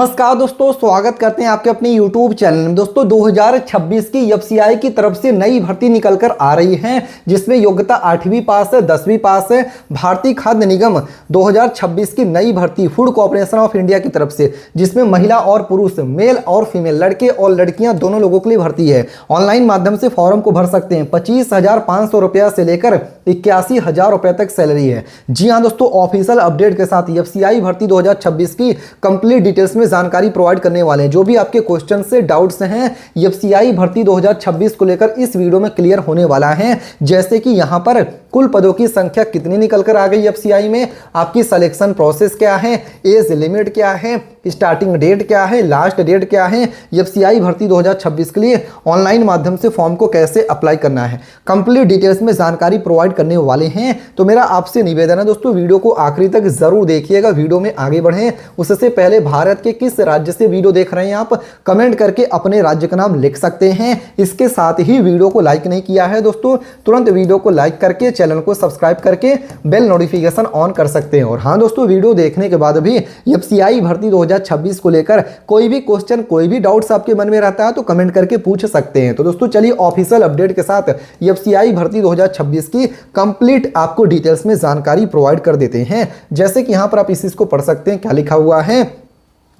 नमस्कार दोस्तों, स्वागत करते हैं आपके अपने YouTube चैनल में। दोस्तों 2026 की एफसीआई की तरफ से नई भर्ती निकल कर आ रही है, जिसमें योग्यता 8वीं पास है, 10वीं पास है। भारतीय खाद्य निगम 2026 की नई भर्ती फूड कॉर्पोरेशन ऑफ इंडिया की तरफ से, जिसमें महिला और पुरुष, मेल और फीमेल, लड़के और लड़कियां दोनों लोगों के लिए भर्ती है। ऑनलाइन माध्यम से फॉर्म को भर सकते हैं। 25,500 रुपया से लेकर 81,000 रुपये तक सैलरी है। जी हाँ दोस्तों, ऑफिशियल अपडेट के साथ एफसीआई भर्ती 2026 की कंप्लीट डिटेल्स में जानकारी प्रोवाइड करने वाले हैं। जो भी आपके क्वेश्चन से डाउट्स हैं एफसीआई भर्ती 2026 को लेकर इस वीडियो में क्लियर होने वाला है। जैसे कि यहां पर कुल पदों की संख्या कितनी निकल कर आ गई एफसीआई में, आपकी सिलेक्शन प्रोसेस क्या है, एज लिमिट क्या है, स्टार्टिंग डेट क्या है, लास्ट डेट क्या है, एफसीआई भर्ती 2026 के लिए ऑनलाइन माध्यम से फॉर्म को कैसे अप्लाई करना है, कंप्लीट डिटेल्स में जानकारी प्रोवाइड करने वाले हैं। तो मेरा आपसे निवेदन है दोस्तों, वीडियो को आखिरी तक जरूर देखिएगा। वीडियो में आगे बढ़ें उससे पहले भारत के किस राज्य से वीडियो देख रहे हैं आप कमेंट करके अपने राज्य का नाम लिख सकते हैं। इसके साथ ही वीडियो को लाइक नहीं किया है दोस्तों, तुरंत वीडियो को लाइक करके चैनल को सब्सक्राइब करके बेल नोटिफिकेशन ऑन कर सकते हैं। और हाँ दोस्तों, वीडियो देखने के बाद भी एफसीआई भर्ती 2026 को लेकर कोई भी क्वेश्चन, कोई भी डाउट्स आपके मन में रहता है तो कमेंट करके पूछ सकते हैं। तो दोस्तों चलिए ऑफिशियल अपडेट के साथ एफसीआई भर्ती 2026 की कंप्लीट आपको डिटेल्स में जानकारी प्रोवाइड कर देते हैं। जैसे कि यहां पर आप इस चीज को पढ़ सकते हैं, क्या लिखा हुआ है।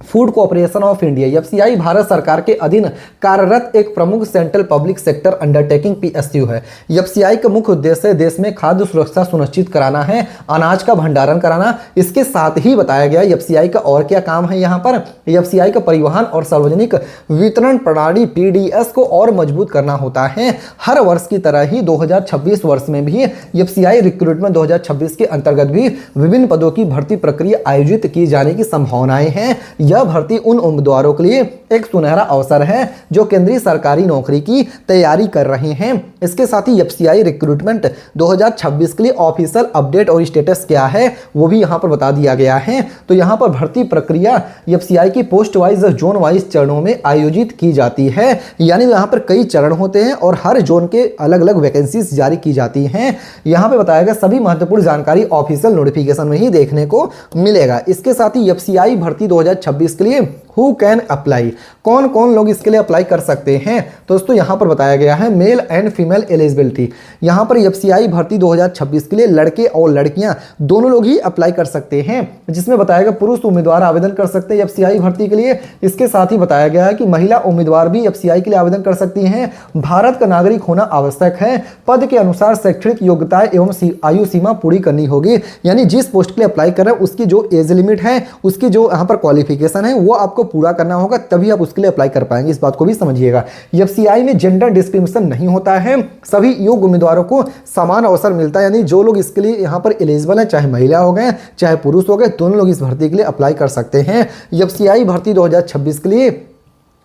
Food corporation of India FCI Bharat सरकार के अधीन कार्यरत एक प्रमुख central public sector undertaking PSU है। एफसीआई का मुख्य उद्देश्य देश में खाद्य सुरक्षा सुनिश्चित कराना है, अनाज का भंडारण कराना। इसके साथ ही बताया गया एफसीआई का और क्या काम है। यहाँ पर एफसीआई का परिवहन और सार्वजनिक वितरण प्रणाली पीडीएस को और मजबूत करना होता है। हर वर्ष की तरह ही 2026 वर्ष में भी एफसीआई रिक्रूटमेंट 2026 के अंतर्गत भी विभिन्न पदों की भर्ती प्रक्रिया आयोजित की जाने की संभावनाएं हैं। यह भर्ती उन उम्मीदवारों के लिए एक सुनहरा अवसर है जो केंद्रीय सरकारी नौकरी की तैयारी कर रहे हैं। इसके साथ ही एफसीआई रिक्रूटमेंट 2026 के लिए ऑफिशियल अपडेट और स्टेटस क्या है वो भी यहां पर बता दिया गया है। तो यहां पर भर्ती प्रक्रिया एफसीआई की पोस्ट वाइज, जोन वाइज चरणों में आयोजित की जाती है। यानी यहां पर कई चरण होते हैं और हर जोन के अलग अलग वैकेंसीज जारी की जाती हैं। यहां पर बताया गया सभी महत्वपूर्ण जानकारी ऑफिशियल नोटिफिकेशन में ही देखने को मिलेगा। इसके साथ ही एफसीआई भर्ती 2026 के लिए हु कैन अप्लाई, कौन कौन लोग इसके लिए अप्लाई कर सकते हैं। दोस्तों यहां पर बताया गया है मेल एंड फीमेल एलिजिबिलिटी। यहां पर एफसीआई भर्ती 2026 के लिए लड़के और लड़कियां दोनों लोग ही अप्लाई कर सकते हैं, जिसमें बताया गया पुरुष उम्मीदवार आवेदन कर सकते हैं एफसीआई भर्ती के लिए। इसके साथ ही बताया गया है कि महिला उम्मीदवार भी एफसीआई के लिए आवेदन कर सकती हैं। भारत का नागरिक होना आवश्यक है। पद के अनुसार शैक्षणिक योग्यता एवं आयु सीमा पूरी करनी होगी। यानी जिस पोस्ट के लिए अप्लाई कर रहे हैं उसकी जो एज लिमिट है, उसकी जो यहाँ पर क्वालिफिकेशन है वो आपको पूरा करना होगा, तभी आप उसके लिए अप्लाई कर पाएंगे। इस बात को भी समझिएगा। एफसीआई में जेंडर डिस्क्रिमिनेशन नहीं होता है, सभी योग्य उम्मीदवारों को समान अवसर मिलता है। यानी जो लोग इसके लिए यहाँ पर एलिजिबल हैं, चाहे महिला हो गए चाहे पुरुष हो गए, दोनों लोग इस भर्ती के लिए अप्लाई कर सकते हैं। एफसीआई भर्ती 2026 के लिए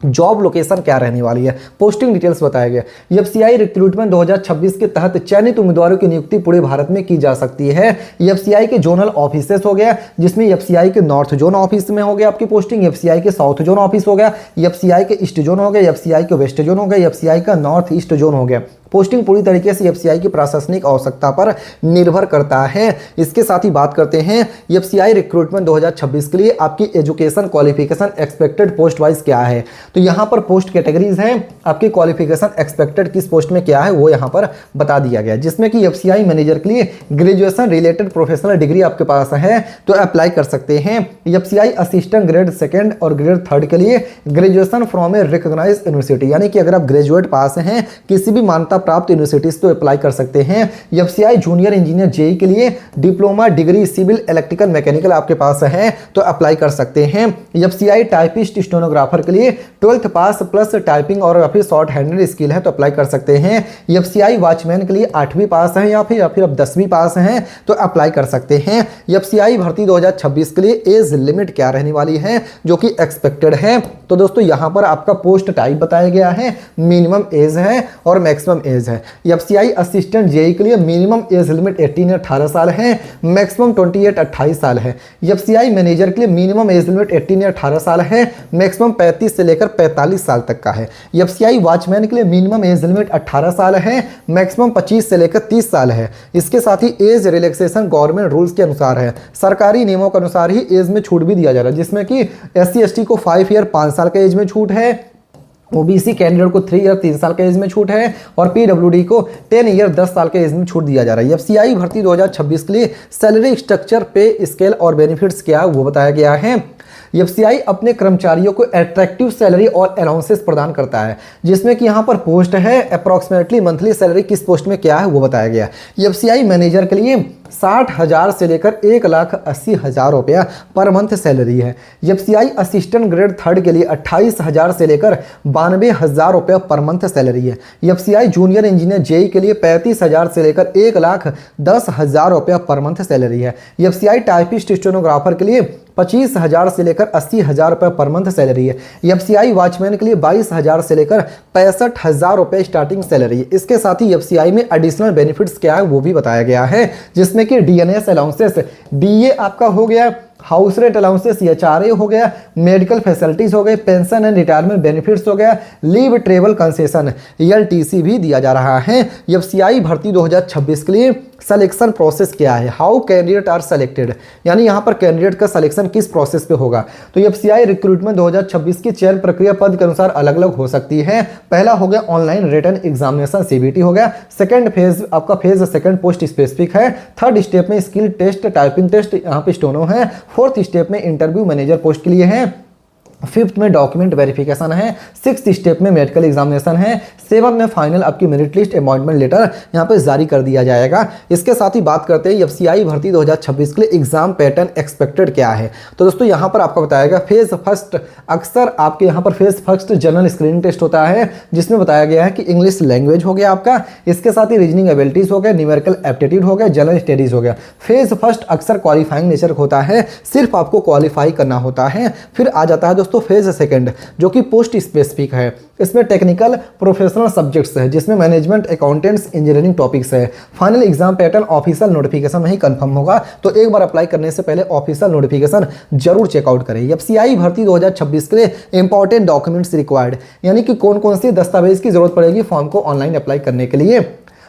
जॉब लोकेशन क्या रहने वाली है, पोस्टिंग डिटेल्स बताया गया। एफसीआई रिक्रूटमेंट 2026 के तहत चयनित उम्मीदवारों की नियुक्ति पूरे भारत में की जा सकती है। एफसीआई के जोनल ऑफिसेस हो गया, जिसमें एफसीआई के नॉर्थ जोन ऑफिस में हो गया आपकी पोस्टिंग, एफसीआई के साउथ जोन ऑफिस हो गया, एफसीआई के ईस्ट जोन हो गया, एफसीआई के वेस्ट जोन हो गया, एफसीआई का नॉर्थ ईस्ट जोन हो गया। पोस्टिंग पूरी तरीके से एफसीआई की प्रशासनिक आवश्यकता पर निर्भर करता है। इसके साथ ही बात करते हैं एफसीआई रिक्रूटमेंट 2026 के लिए आपकी education qualification expected post wise क्या है। तो यहाँ पर पोस्ट कैटेगरीज हैं, आपकी क्वालिफिकेशन एक्सपेक्टेड किस पोस्ट में क्या है वो यहाँ पर बता दिया गया। जिसमें कि एफसीआई मैनेजर के लिए ग्रेजुएशन रिलेटेड प्रोफेशनल डिग्री आपके पास है तो अप्लाई कर सकते हैं। एफसीआई असिस्टेंट ग्रेड 2 और ग्रेड 3 के लिए graduation from a recognised university, यानी कि अगर आप ग्रेजुएट पास हैं किसी भी मान्यता प्राप्त यूनिवर्सिटीज तो अप्लाई कर सकते हैं। एफसीआई जूनियर इंजीनियर जेई के लिए diploma degree civil electrical mechanical आपके पास है तो अप्लाई कर सकते हैं। एफसीआई टाइपिस्ट स्टेनोग्राफर के लिए 12th पास प्लस टाइपिंग और फिर शॉर्ट हैंडेड स्किल है तो अप्लाई कर सकते हैं। एफसीआई वॉचमैन के लिए 8वीं पास है या फिर अब 10वीं पास हैं तो अप्लाई कर सकते हैं। एफसीआई भर्ती 2026 के लिए एज लिमिट क्या रहने वाली है जो कि एक्सपेक्टेड है। तो दोस्तों यहां पर आपका पोस्ट टाइप बताया गया है, मिनिमम एज है और मैक्सिमम एज है। एफसीआई असिस्टेंट जेई के लिए मिनिमम एज लिमिट 18 या 18 साल है, मैक्सिमम 28 साल है। एफसीआई मैनेजर के लिए मिनिमम एज लिमिट 18 या 18 साल है, मैक्सिमम 35 से लेकर 45 साल तक का है। एफसीआई वॉचमैन के लिए मिनिमम एज लिमिट 18 साल है, मैक्सिमम 25 से लेकर 30 साल है। इसके साथ ही एज रिलैक्सेशन गवर्नमेंट रूल्स के अनुसार है, सरकारी नियमों के अनुसार ही एज में छूट भी दिया जा रहा है, जिसमें कि SC ST को 5 ईयर 5 साल के एज में छूट है, ओबीसी कैंडिडेट को 3 ईयर 3 साल के एज में छूट है और पीडब्ल्यूडी को 10 ईयर 10 साल के एज में छूट दिया जा रहा है। एफसीआई भर्ती 2026 के लिए सैलरी स्ट्रक्चर, पे स्केल और बेनिफिट्स क्या है वो बताया गया है। एफसीआई अपने कर्मचारियों को अट्रैक्टिव सैलरी और अलाउंसेस प्रदान करता है, जिसमें कि यहाँ पर पोस्ट है अप्रॉक्सीमेटली मंथली सैलरी किस पोस्ट में क्या है वो बताया गया। एफसीआई मैनेजर के लिए 60,000 से लेकर 1,80,000 रुपया पर मंथ सैलरी है। एफसीआई असिस्टेंट ग्रेड 3 के लिए 28,000 से लेकर 92,000 रुपया पर मंथ सैलरी है। एफसीआई जूनियर इंजीनियर जेई के लिए 35,000 से लेकर 1,10,000 रुपया पर मंथ सैलरी है। एफसीआई टाइपिस्ट स्टेनोग्राफर के लिए 25,000 से लेकर 80,000 रुपये पर मंथ सैलरी है। एफसीआई वॉचमैन के लिए 22,000 से लेकर 65,000 रुपये स्टार्टिंग सैलरी है। इसके साथ ही एफसीआई में एडिशनल बेनिफिट्स क्या है वो भी बताया गया है, जिसमें कि डीएनएस अलाउंसेस, डीए आपका हो गया, हाउस रेंट अलाउंसेस एचआरए हो गया, मेडिकल फैसिलिटीज हो गए, पेंशन एंड रिटायरमेंट बेनिफिट्स हो गया, लीव ट्रेवल कंसेशन ELTC भी दिया जा रहा है। एफसीआई भर्ती 2026 के लिए सिलेक्शन प्रोसेस क्या है, हाउ कैंडिडेट आर सेलेक्टेड, यानी यहाँ पर कैंडिडेट का सिलेक्शन किस प्रोसेस पे होगा। तो एफसीआई रिक्रूटमेंट 2026 की चयन प्रक्रिया पद के अनुसार अलग अलग हो सकती है। पहला हो गया ऑनलाइन रिटन एग्जामिनेशन CBT हो गया, सेकंड फेज आपका फेज सेकंड पोस्ट स्पेसिफिक है, थर्ड स्टेप में स्किल टेस्ट, टाइपिंग टेस्ट यहाँ पे स्टोनो है, फोर्थ स्टेप में इंटरव्यू मैनेजर पोस्ट के लिए है, फिफ्थ में डॉक्यूमेंट वेरिफिकेशन है, सिक्स्थ स्टेप में मेडिकल एग्जामिनेशन है, सेवन में फाइनल आपकी मेरिट लिस्ट अपॉइंटमेंट लेटर यहाँ पे जारी कर दिया जाएगा। इसके साथ ही बात करते हैं एफसीआई भर्ती 2026 के लिए एग्जाम पैटर्न एक्सपेक्टेड क्या है। तो दोस्तों यहाँ पर आपको बताएगा फेज फर्स्ट, अक्सर आपके यहाँ पर phase first general screening test होता है, जिसमें बताया गया है कि इंग्लिश लैंग्वेज हो गया आपका, इसके साथ ही रीजनिंग एबिलिटीज हो गया, न्यूमेरिकल एप्टीट्यूड हो गया, जनरल स्टडीज हो गया। फेज फर्स्ट अक्सर क्वालिफाइंग नेचर होता है, सिर्फ आपको क्वालिफाई करना होता है। फिर आ जाता है दोस्तों फेज सेकंड, जो कि पोस्ट स्पेसिफिक है, इसमें टेक्निकल प्रोफेशनल सब्जेक्ट्स है, जिसमें मैनेजमेंट, अकाउंटेंट्स, इंजीनियरिंग टॉपिक्स है। Final exam pattern official notification में ही कंफर्म होगा, तो एक बार अप्लाई करने से पहले ऑफिशियल नोटिफिकेशन जरूर चेकआउट करें। एफसीआई भर्ती 2026 के लिए इंपॉर्टेंट डॉक्यूमेंट्स रिक्वायर्ड, यानी कि कौन कौन सी दस्तावेज की जरूरत पड़ेगी फॉर्म को ऑनलाइन अप्लाई करने के लिए।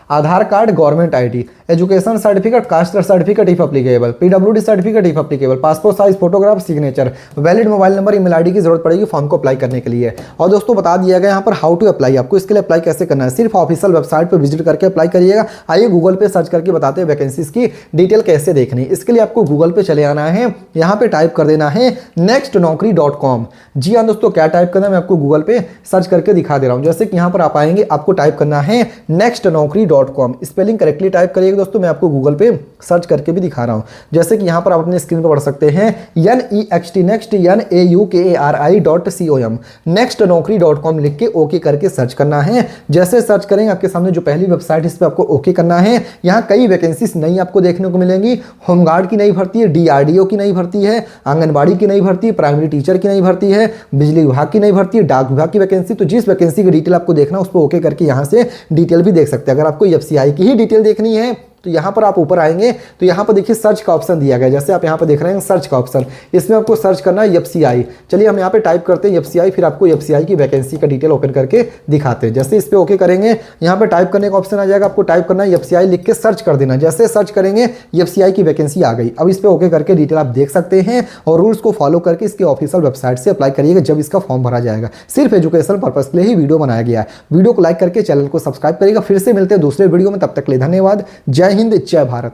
Aadhaar card, government ID, education certificate, caste certificate if applicable, PWD certificate if applicable, passport size photograph, signature, valid mobile number, email ID की जरूरत पड़ेगी फॉर्म को अप्लाई करने के लिए। और दोस्तों बता दिया गया यहाँ पर हाउ टू अप्लाई, आपको इसके लिए अप्लाई कैसे करना है, सिर्फ ऑफिशियल वेबसाइट पर विजिट करके अप्लाई करिएगा। आइए गूगल पे सर्च करके बताते हैं वैकेंसीज की डिटेल कैसे देखनी। इसके लिए आपको गूगल पे चले आना है, यहाँ पे टाइप कर देना है nextnaukri.com। जी हाँ दोस्तों, क्या टाइप करना है मैं आपको गूगल पे सर्च करके दिखा दे रहा हूँ। जैसे कि यहाँ पर आप आएंगे, आपको टाइप करना है nextnaukri.com, स्पेलिंग करेक्टली टाइप करिएगा दोस्तों, मैं आपको गूगल पे सर्च करके भी दिखा रहा हूं। जैसे कि यहां पर आप अपने स्क्रीन पर पढ़ सकते हैं NEXT नेक्स्ट NAUKARI.com, nextnaukri.com लिख के ओके करके सर्च करना है। जैसे सर्च करेंगे आपके सामने जो पहली वेबसाइट इस पर आपको ओके करना है। यहाँ कई वैकेंसीज नई आपको देखने को मिलेंगी। होमगार्ड की नई भर्ती है, DRDO की नई भर्ती है, आंगनबाड़ी की नई भर्ती है, प्राइमरी टीचर की नई भर्ती है, बिजली विभाग की नई भर्ती है, डाक विभाग की वैकेंसी। तो जिस वैकेंसी की डिटेल आपको देखना है उस पर ओके करके यहाँ से डिटेल भी देख सकते हैं। अगर आपको एफसीआई की ही डिटेल देखनी है तो यहाँ पर आप ऊपर आएंगे तो यहाँ पर देखिए सर्च का ऑप्शन दिया गया है। जैसे आप यहाँ पर देख रहे हैं सर्च का ऑप्शन, इसमें आपको सर्च करना है एफसीआई। चलिए हम यहाँ पे टाइप करते हैं एफसीआई, फिर आपको एफसीआई की वैकेंसी का डिटेल ओपन करके दिखाते हैं। जैसे इस पे ओके करेंगे, यहाँ पे टाइप करने का ऑप्शन आ जाएगा, आपको टाइप करना है एफसीआई लिख के सर्च कर देना। जैसे सर्च करेंगे एफसीआई की वैकेंसी आ गई। अब इस पे ओके करके डिटेल आप देख सकते हैं और रूल्स को फॉलो करके इसके ऑफिशियल वेबसाइट से अप्लाई करिएगा जब इसका फॉर्म भरा जाएगा। सिर्फ एजुकेशन पर्पज के लिए ही वीडियो बनाया गया है। वीडियो को लाइक करके चैनल को सब्सक्राइब करिएगा। फिर से मिलते हैं दूसरे वीडियो में, तब तक के लिए धन्यवाद। जय हिंद, जय भारत।